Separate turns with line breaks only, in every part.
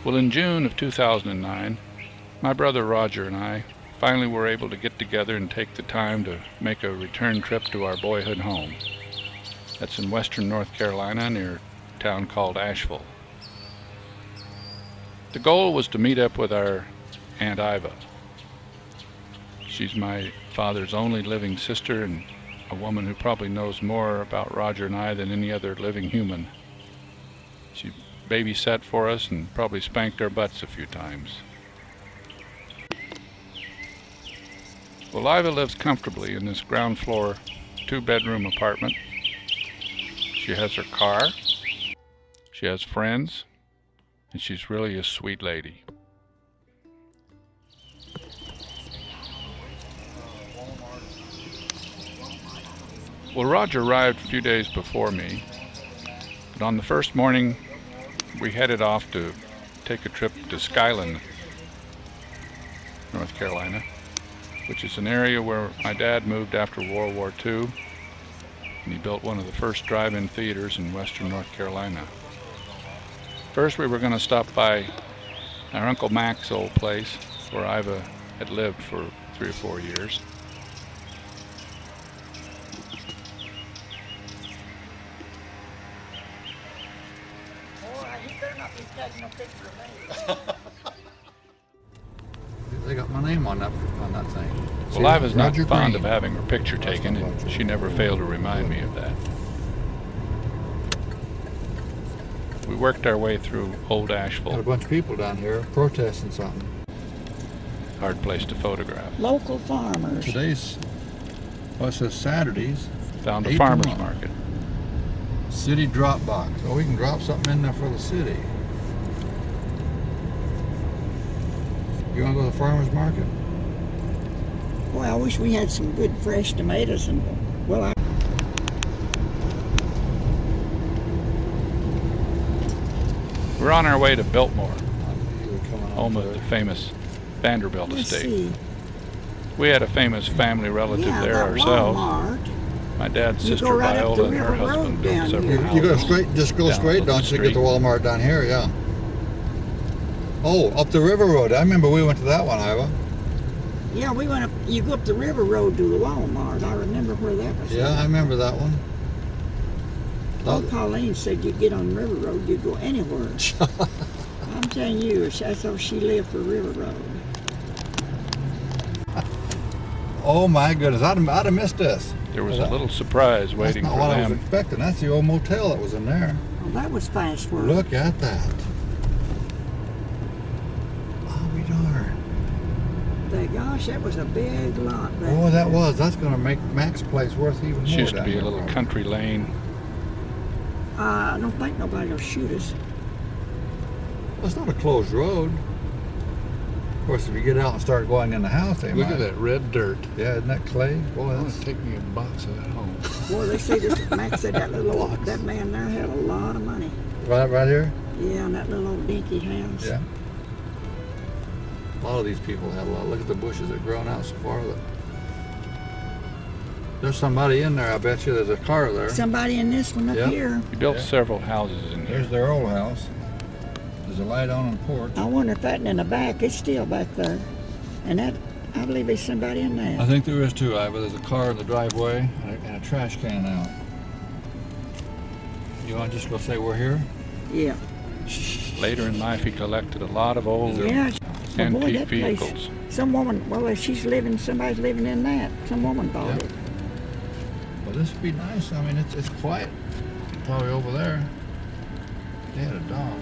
Well, in June of 2009, my brother Roger and I finally were able to get together and take the time to make a return trip to our boyhood home. That's in western North Carolina near a town called Asheville. The goal was to meet up with our Aunt Iva. She's my father's only living sister and a woman who probably knows more about Roger and I than any other living human. She babysat for us and probably spanked our butts a few times. Well, Iva lives comfortably in this ground floor, 2-bedroom apartment. She has her car, she has friends, and she's really a sweet lady. Well, Roger arrived a few days before me, but on the first morning we headed off to take a trip to Skyland, North Carolina, which is an area where my dad moved after World War II, and he built one of the first drive-in theaters in western North Carolina. First we were going to stop by our Uncle Mac's old place, where Iva had lived for 3 or 4 years.
They got my name on that thing.
Well, Iva's not fond of having her picture taken, and she never failed to remind me of that. We worked our way through Old
Got a
Asheville.
bunch of people down here protesting something.
Hard place to photograph.
Local farmers.
Today's, well, it says Saturdays.
Found
8
a
to
farmer's
1.
market.
City drop box. Oh, we can drop something in there for the city. You want to go to the farmer's market?
Boy, I wish we had some good fresh tomatoes and, well,
We're on our way to Biltmore,
You were coming on
home of
there.
the famous Vanderbilt
let's
estate.
see.
We had a famous family relative
Yeah,
there
that
ourselves.
Walmart.
My dad's
You
sister
go right up
Viola
the
and her
River Road
husband
down
built several
here.
houses.
You go straight, just go
down
straight,
the
don't you,
street.
get the Walmart down here, yeah. Oh, up the river road. I remember we went to that one, Iva.
Yeah, we went up, you go up the River Road to the Walmart. I remember where that was.
Yeah, I remember that one.
Oh, Pauline said you get on River Road, you go anywhere. I'm telling you, that's how she lived for River Road.
Oh my goodness, I'd have missed this.
There was a little surprise waiting
That's
for
not what I was
them.
expecting. That's the old motel that was in there.
Oh, that was fast work.
Look at that. I'll be darned.
Gosh, that was a big lot back
Oh, that
there.
was. That's going to make Mac's place worth even more.
It used to
down
be a
here.
little country lane.
I don't think nobody will shoot us.
Well, it's not a closed road. Of course, if you get out and start going in the house, they
Look
might.
at that red dirt.
Yeah, isn't that clay? Boy,
I want
that's...
to take me a box of that home.
Boy, they say this, Max said that man there had a lot of money.
Right here?
Yeah, in that little old dinky house.
Yeah. A lot of these people have a lot. Look at the bushes that grown out so far. There's somebody in there, I bet you. There's a car there.
Somebody in this one up
Yep.
here.
He built
Yeah.
several houses in here.
There's their old house. There's a light on the porch.
I wonder if that in the back is still back there. And that, I believe there's somebody in there.
I think there is too, Iva. There's a car in the driveway and a trash can out. You want to just go say we're here?
Yeah.
Later in life, he collected a lot of old
Yeah. Well, boy,
antique
that place,
vehicles.
some woman, well, if somebody's living in that. Some woman bought
Yeah.
it.
Well, this would be nice. I mean, it's quiet. Probably over there. They had a dog.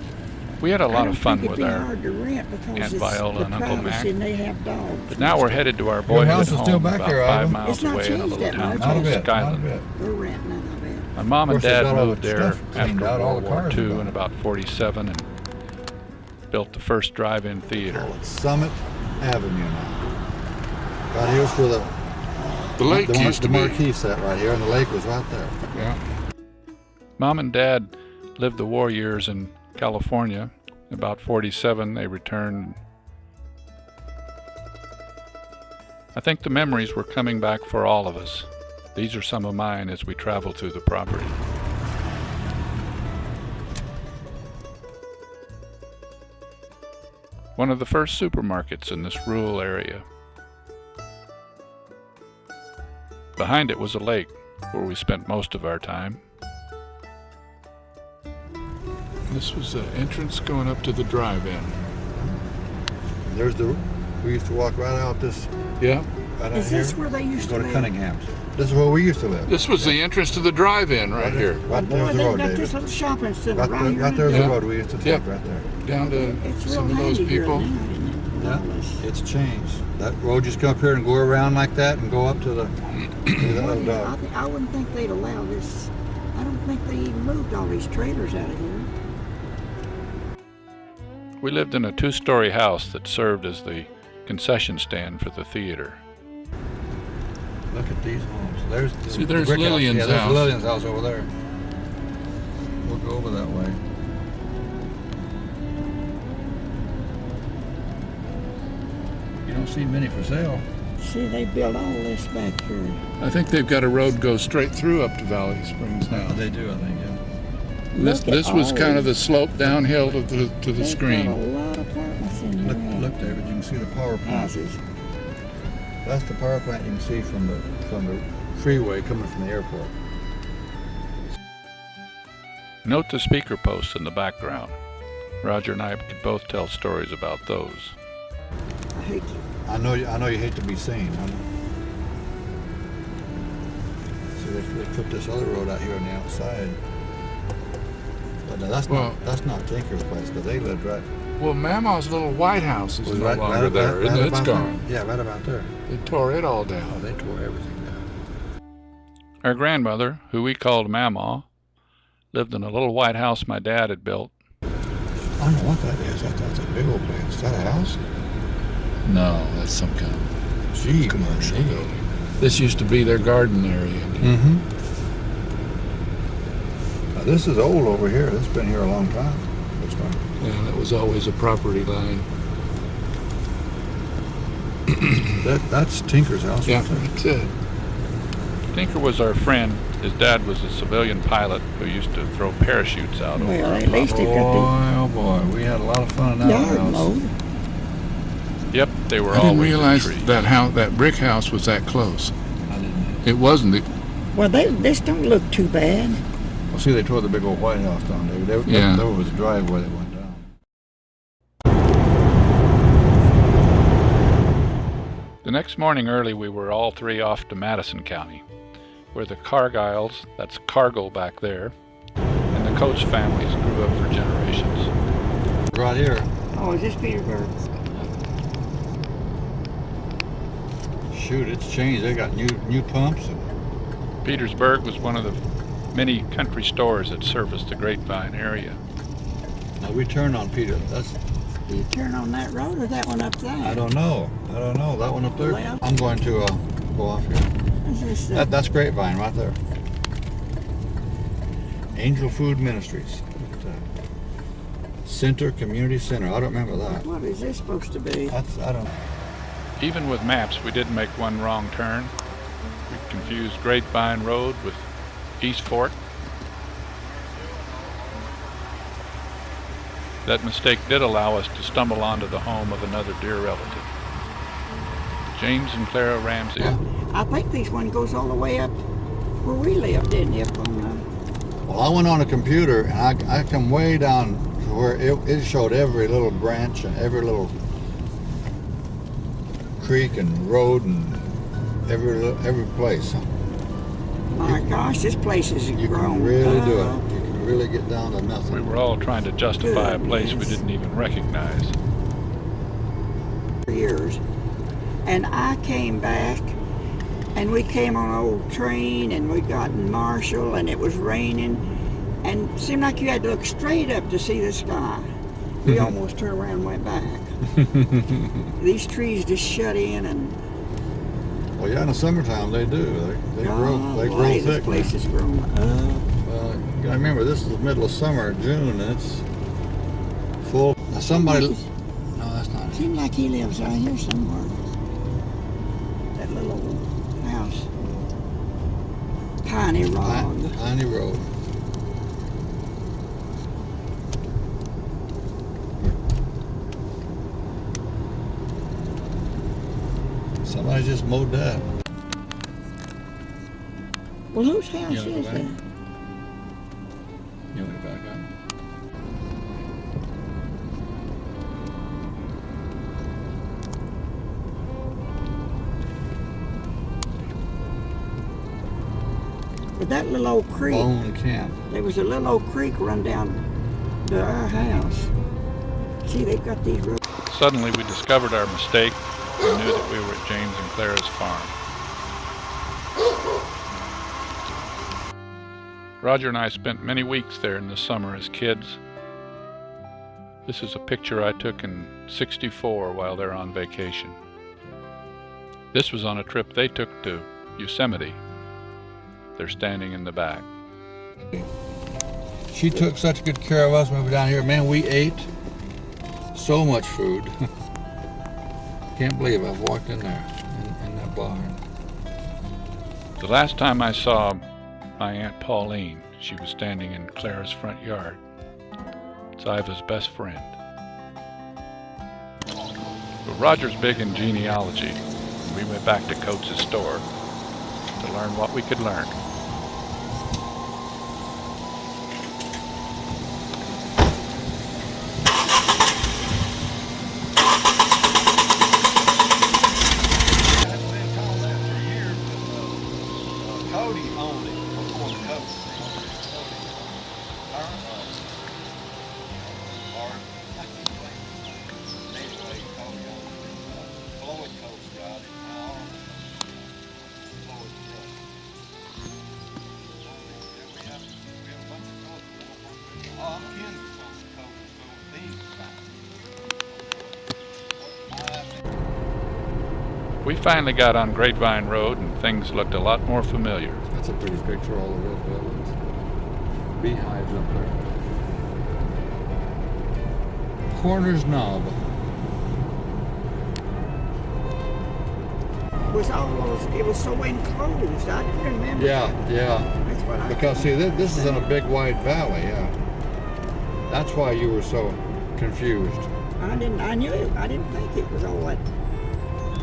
We had a lot
I
of
don't
fun
think
with
it'd be
our
hard to rent because
Aunt
it's
Viola
the
and Uncle Mac.
privacy and they have dogs.
But now we're headed to our
Your
boyhood
house is
home
still back
about
there,
5
Ivan?
miles
It's not
away in a
changed
little
that
town
much.
Not a
called
bit. Not a
Skyland.
bit.
We're renting none of it.
My mom and
Of course, they
dad
got all
moved
the
there
stuff cleaned
after
out, all
World
the
War
cars
II
and
in
stuff.
about 47 and built the first drive-in theater.
Call it Summit Avenue now. Right here's where the
The lake used to
the
be.
marquee set right here, and the lake was right there.
Yeah. Mom and Dad lived the war years in California. About 47, they returned. I think the memories were coming back for all of us. These are some of mine as we travel through the property. One of the first supermarkets in this rural area. Behind it was a lake where we spent most of our time. This was the entrance going up to the drive-in.
There's we used to walk right out this,
Yeah.
right out
Is
here.
this where they used
Go
to
to
live?
Cunningham's. This is where we used to live.
This was the entrance to the drive-in right here.
Right
Boy,
there's the
they've
road,
got
David.
this little shopping center
Right,
right
there,
here.
right there's
Yeah.
the road we used to take
Yep.
right there.
Down to
It's real
some of those
handy here
people.
now, isn't it?
Yeah,
All this-
it's changed. That road just come up here and go around like that and go up to the other dog.
I wouldn't think they'd allow this. I don't think they even moved all these trailers out of here.
We lived in a two-story house that served as the concession stand for the theater.
Look at these homes. There's the
See, there's
brick
Lillian's
house. Yeah,
house.
there's Lillian's house over there. We'll go over that way. You don't see many for sale.
See, they built all this back here.
I think they've got a road go straight through up to Valley Springs now.
They do, I think, yeah.
This
Look at
was
all
kind of the
these.
slope downhill to the
They've got a
screen.
lot of apartments in here.
Look, David, you can see the power plant.
Houses.
That's the power plant you can see from the freeway coming from the airport.
Note the speaker posts in the background. Roger and I could both tell stories about those.
I hate to.
I know you hate to be seen. I know. So they put this other road out here on the outside. But that's
Well-
not Tinker's place because they lived right.
Well, Mama's little white house is
was
no
right
longer there, isn't it? It's
about
gone.
there. Yeah, right about there.
They tore it all
Oh,
down.
they tore everything down.
Our grandmother, who we called Mama, lived in a little white house my dad had built.
I don't know what that is. That's a big old place. Is that a house?
No, that's some kind of
Gee,
commercial building. This used to be their garden area.
Mm-hmm. This is old over here. It's been here a long time. This one.
And it was always a property line.
That's Tinker's house.
Yeah,
right there.
that's it. Tinker was our friend. His dad was a civilian pilot who used to throw parachutes out over
Well,
our
at least
property.
it got
Oh boy, we had a lot of fun in
the
that
yard
house.
mowed.
Yep, they were
I didn't
always
realize
in trees.
that brick house was that close.
I didn't.
It wasn't.
Well, this don't look too bad.
Well, see, they tore the big old White House down there.
Yeah.
There was a driveway that went down.
The next morning early, we were all three off to Madison County, where the Cargiles, that's Cargill back there, and the Coates families grew up for generations.
Right here.
Oh, is this Petersburg?
Shoot, it's changed. They got new pumps.
Petersburg was one of the many country stores that serviced the Grapevine area.
Now we turned on Peter.
Do you turn on that road or that one up there?
I don't know. That one up there.
Left?
I'm going to go off here.
Is this,
That's Grapevine right there. Angel Food Ministries. Center Community Center. I don't remember that.
what is this supposed to be?
I don't.
Even with maps, we didn't make one wrong turn. We confused Grapevine Road with East Fork. That mistake did allow us to stumble onto the home of another dear relative, James and Clara Ramsey.
Yeah.
I think this one goes all the way up where we lived, didn't it? Up on,
Well, I went on a computer and I come way down to where it showed every little branch and every little creek and road and every place.
my gosh, this place is
You
grown.
can really do
up.
it. You can really get down to
We
nothing.
were all trying to justify a place we
Goodness.
didn't even recognize.
For years. And I came back and we came on an old train and we got in Marshall and it was raining and it seemed like you had to look straight up to see the sky. We almost turned around and went back. These trees just shut in and
Well, yeah, in the summertime they do. They grow. They grow
boy,
thick.
this place is grown up.
Well, you gotta remember this is the middle of summer, June, and it's full. Now somebody. No, that's not it.
Seems like he lives out here somewhere. That little old house. Piney Rock.
Piney Road. Somebody just mowed that.
Well, whose house
You wanna go
is
back?
that?
You want to back up?
But that little old creek,
Bone Camp.
there was a little old creek run down to our house. See, they've got these roads.
Suddenly we discovered our mistake and knew that we were at James and Clara's farm. Roger and I spent many weeks there in the summer as kids. This is a picture I took in '64 while they're on vacation. This was on a trip they took to Yosemite. They're standing in the back.
She took such good care of us when we were down here. Man, we ate so much food. Can't believe I've walked in there, in that barn.
The last time I saw my Aunt Pauline, she was standing in Clara's front yard. It's Iva's best friend. But Roger's big in genealogy, and we went back to Coates' store to learn what we could learn.
Cody owned it before Cody. Anyway, Cody owned it. Floyd Coates got it. Floyd Coates. We have a bunch of Coates. Oh, I'm kin with some Coates, so these
We finally got on Grapevine Road and things looked a lot more familiar.
That's a pretty picture, all the red buildings. Beehives up there. Corner's Knob.
Was all those, it was so enclosed. I didn't remember.
Yeah,
that.
yeah.
That's what I
Because see, this is in a big wide valley, yeah. That's why you were so confused.
I knew it. I didn't think it was all that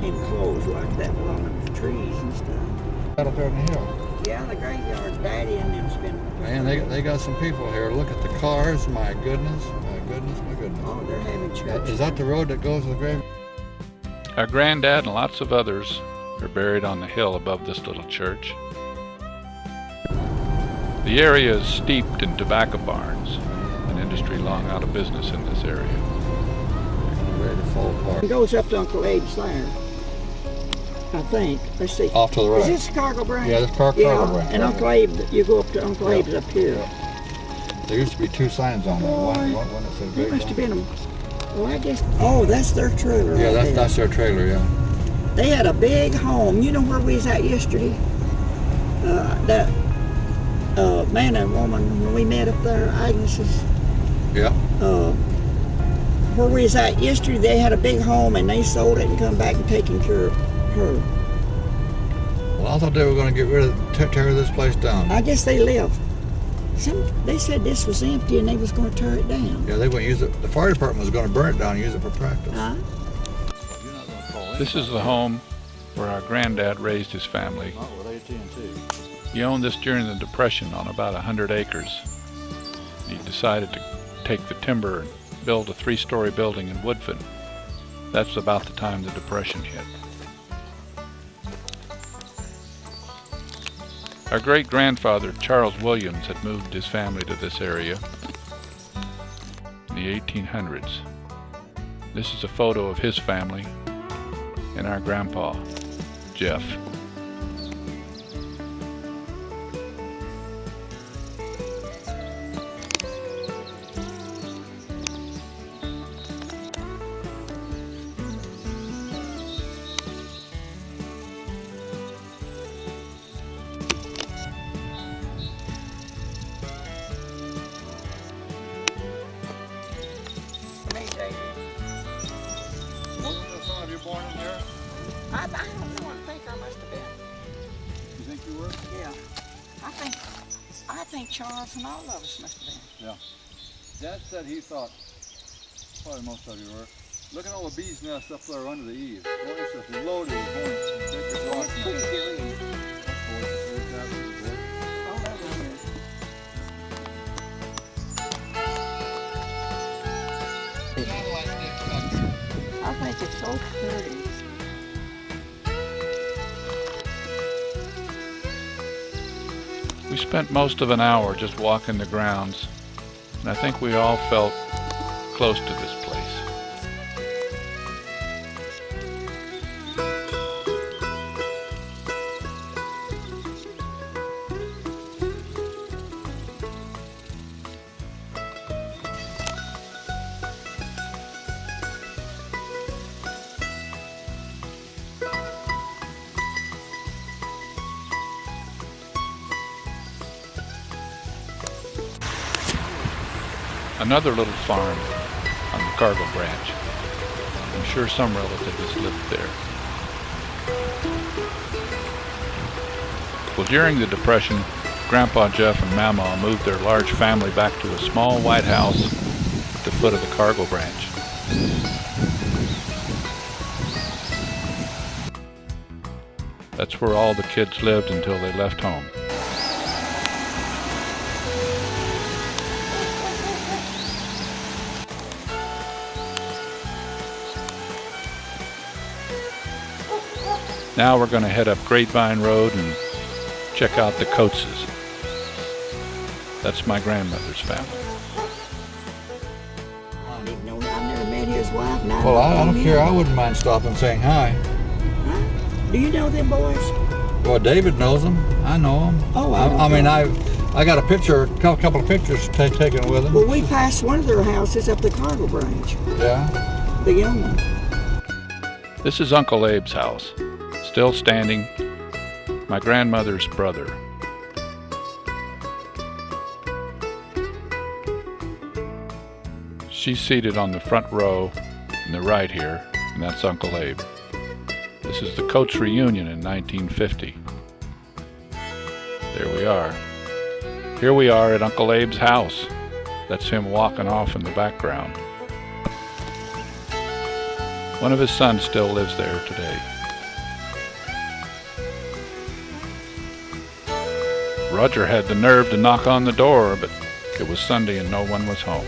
enclosed like that with all them trees and stuff.
Right up there in the hill.
Yeah, the graveyard, Daddy and them's been.
Man, they got some people here. Look at the cars. My goodness, my goodness, my goodness.
Oh, they're having church.
Is that the road that goes to the grave?
Our granddad and lots of others are buried on the hill above this little church. The area is steeped in tobacco barns, an industry long out of business in this area.
Ready to fall apart.
It goes up to Uncle Abe's there. I think. Let's see.
Off to the
Is
right.
this Cargill branch?
Yeah, this Cargill branch.
And Uncle Abe, you go up to Uncle Abe's up here.
There used to be two signs on there. One that said
There
Big
must have
One.
been well, I guess. Oh, that's their trailer.
Yeah,
right there.
that's their trailer, yeah.
They had a big home. You know where we was at yesterday? That man and woman when we met up there, Agnes's.
Yeah.
Where we was at yesterday, they had a big home and they sold it and come back and taken care of her.
Well, I thought they were going to get rid of, tear this place down.
I guess they lived. They said this was empty and they was going to tear it down.
Yeah, they were going to use it. The fire department was going to burn it down and use it for practice.
This is the home where our granddad raised his family.
Not with AT&T.
He owned this during the Depression on about 100 acres. He decided to take the timber and build a 3-story building in Woodfin. That's about the time the Depression hit. Our great-grandfather, Charles Williams, had moved his family to this area in the 1800s. This is a photo of his family and our grandpa, Jeff.
you were?
Yeah. I think Charles and all of us must have been.
Dad said he thought probably most of you were. Look at all the bees' nests up there under the eaves. Boy, it's just loaded with hornets. Take your
Oh,
walk
it's
now.
pretty here, isn't it?
Boy, it's absolutely good.
Oh, that was good. I think it's so pretty.
We spent most of an hour just walking the grounds, and I think we all felt close to this place. Another little farm on the Cargill Branch. I'm sure some relative has lived there. Well, during the Depression, Grandpa Jeff and Mama moved their large family back to a small white house at the foot of the Cargill Branch. That's where all the kids lived until they left home. Now we're going to head up Grapevine Road and check out the Coateses. That's my grandmother's family.
I didn't know. I never met his wife. And
Well, I don't
know
care. I
him.
wouldn't mind stopping and saying hi.
Huh? Do you know them boys?
Well, David knows them. I know them.
Oh, I don't
I mean,
know.
I got a picture, a couple of pictures taken with them.
Well, we passed one of their houses up the Cargill Branch,
Yeah.
the young one.
This is Uncle Abe's house, still standing, my grandmother's brother. She's seated on the front row in the right here, and that's Uncle Abe. This is the Coates reunion in 1950. There we are. Here we are at Uncle Abe's house. That's him walking off in the background. One of his sons still lives there today. Roger had the nerve to knock on the door, but it was Sunday and no one was home.